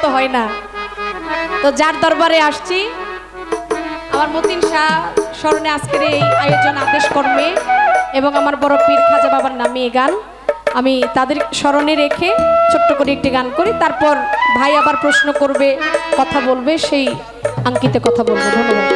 তো হয় না। তো যার দরবারে আসছি আমার মতিন শাহ স্মরণে আজকের এই আয়োজন আদেশ কর্মে এবং আমার বড় পীর খাজা বাবার নামে এই গান আমি তাদের স্মরণে রেখে ছোট্ট করে একটি গান করি, তারপর ভাই আবার প্রশ্ন করবে, কথা বলবে, সেই আঙ্কিতে কথা বলবো। ধন্যবাদ।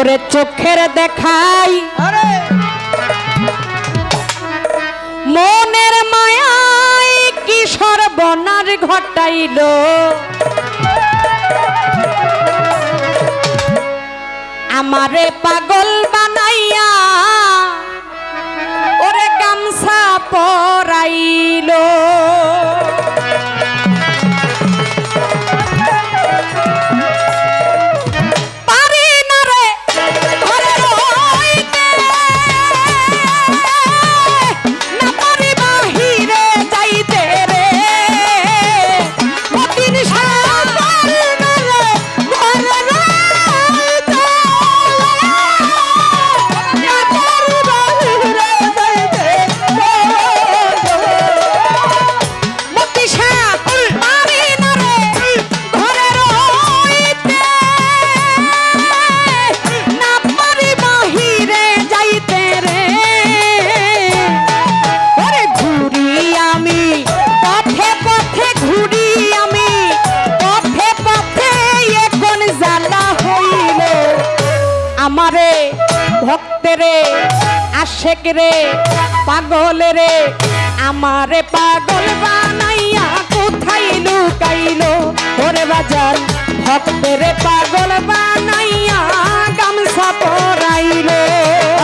ওরে চোখের দেখাই মনের মায়ায় কি সর্বনাশ ঘটাইল, আমারে পাগল বানাইয়া ওরে গামছা পরাইল। আমারে ভক্তেরে আশেক রে পাগল রে আমারে পাগল বানাইয়া কোথায় লুকাইলো, ওরে বাজার ভক্তেরে পাগল বানাইয়া গামছা পরাইলো।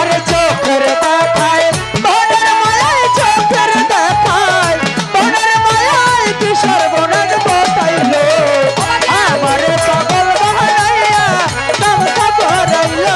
আরে চোখের দেখায় তোদের মায়ায়, চোখের দেখায় তোদের মায়ায় কি সর্বনাশ ঘটাইলো, আমারে পাগল বানাইয়া গামছা পরাইলো।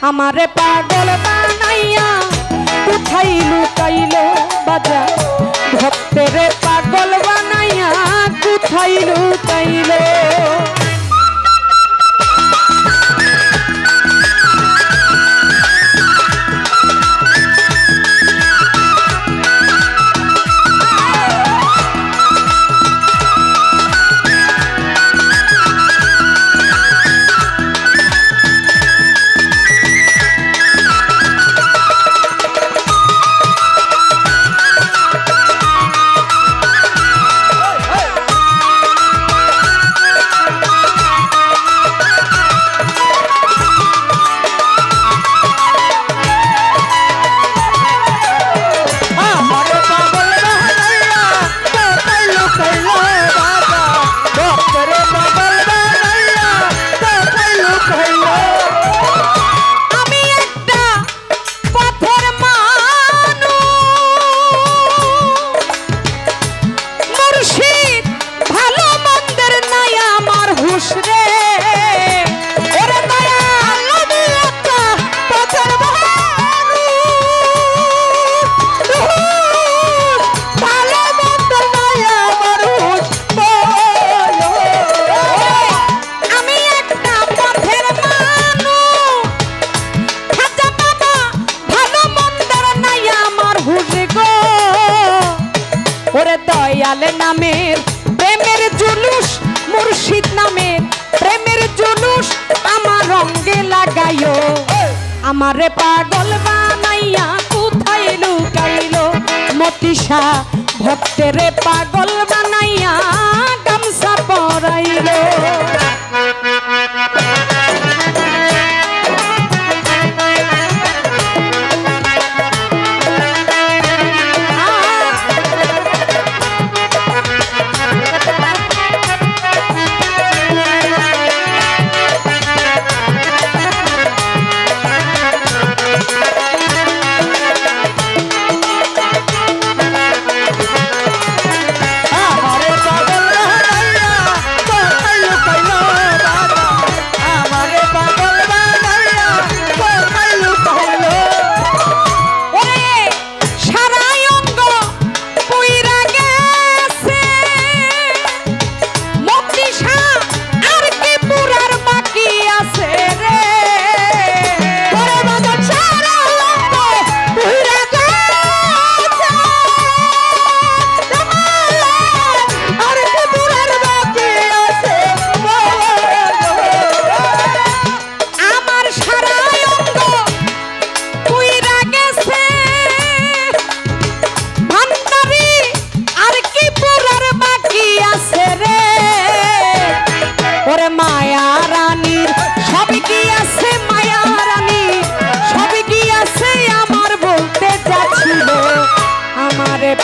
আমারে পাগল বানাইয়া কোথায় লুকাইলো, বাজা ভক্তেরে পাগল বানাইয়া কোথায় লুকাইলো। দয়াল নামের প্রেমের জুলুস, মুর্শিদ নামের প্রেমের জুলুস আমার রঙে লাগাইও, আমারে পাগল বানাইয়া কোথায় লুকাইলো মতিশা ভক্তেরে পাগল বানাইয়া গামছা পরাইলো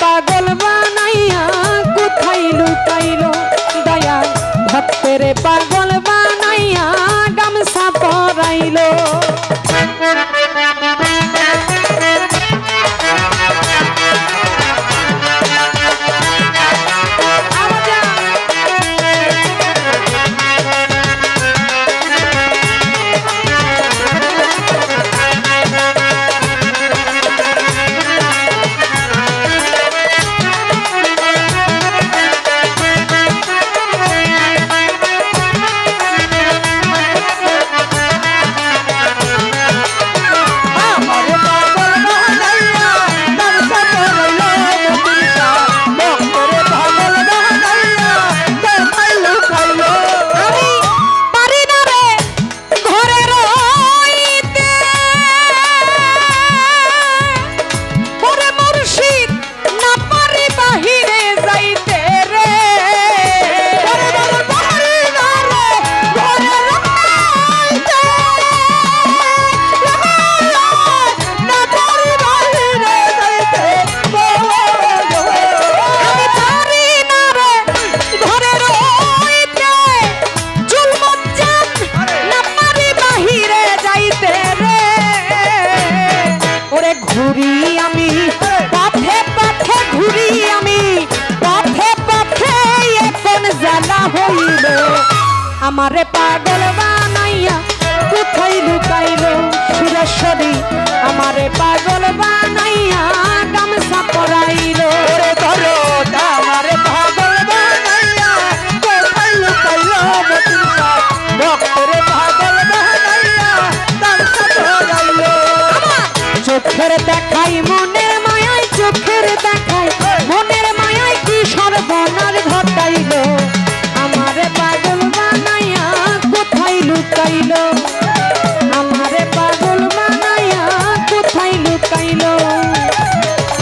পাগল বানাইয়া কোথায় লুকাইলো দয়া ভক্তেরে পাগল বানাইয়া গামছা পরাইলো আমারে পাগল বানাইয়া কোথায় লুকাইলো সুরেশ্বরী আমারে পাগল বানাইয়া গামছা পরাইলো ওরে ধরো আমারে পাগল বানাইয়া কোথায় লুকাইলো মতিশা ভক্তরে পাগল বানাইয়া গামছা পরাইলো চোখের দেখাই মনের মায়ায় চোখের দেখাই মনের মায়ায় কি সর্বনাশ ঘটাইলো আমারে পাগল বানাইয়া কোথায় লুকাইলো আমারে পাগল বানাইয়া কোথায় লুকাইলো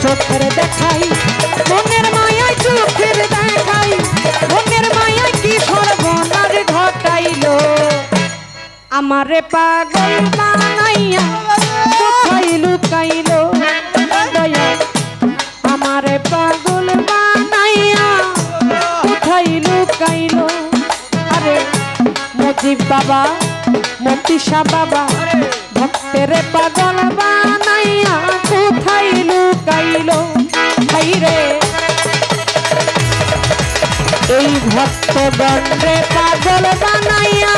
চোখের দেখাই মনের মায়ায় চোখের দেখাই মনের মায়ায় কি সর্বনাশ ঘটাইলো আমারে পাগল বানাইয়া কোথায় লুকাইলো দয়া আমারে পাগল বানাইয়া কোথায় লুকাইলো আরে মুজিব বাবা মতিশা বাবা ভক্তেরে পাগল বানাইয়া কোথায় লুকাইলো ভাই রে এই ভক্তগণ রে পাগল বানাইয়া